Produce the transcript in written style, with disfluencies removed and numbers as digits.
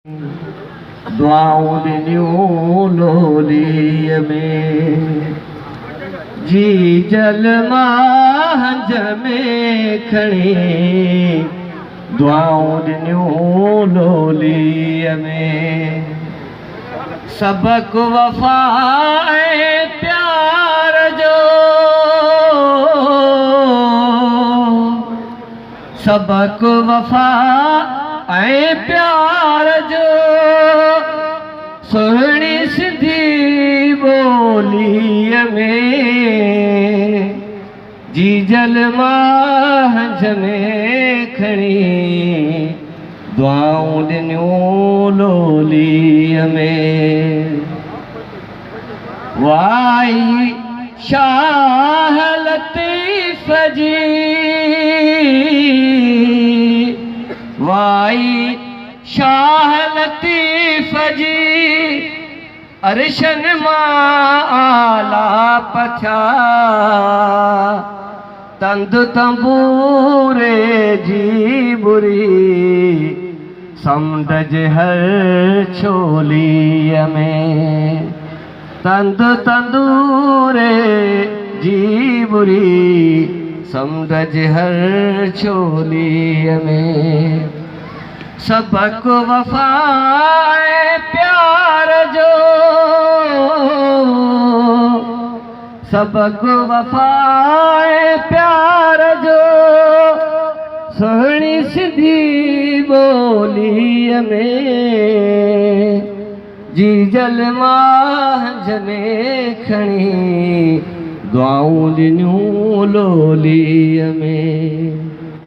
दुआऊं ॾिनियूं लोलीअ में, जी जल मां हंज में खणी दुआऊं ॾिनियूं लोलीअ में। सबक वफ़ा ऐं प्यार जो, सबक वफ़ा ऐं प्यार जो, सुहिणी सिंधी ॿोलीअ में, जी जल मां हंज में खणी दुआऊं ॾिनियूं लोलीअ में। वाई शाह लतीफ़ जी, वाई शाह लतीफ़ जी, अरशन मां आला पथिया, तंद तंबूरे जी बुरी समुंड जे हर छोलीअ में। तंद तंदूरे जी बुरी समुंड जे हर छोलीअ में। सबक वफ़ा ऐं प्यार जो, सबक वफ़ा ऐं प्यार जो, सुहिणी सिंधी ॿोलीअ में, जी जल मां हंज में खणी दुआऊं ॾिनियूं लोलीअ में।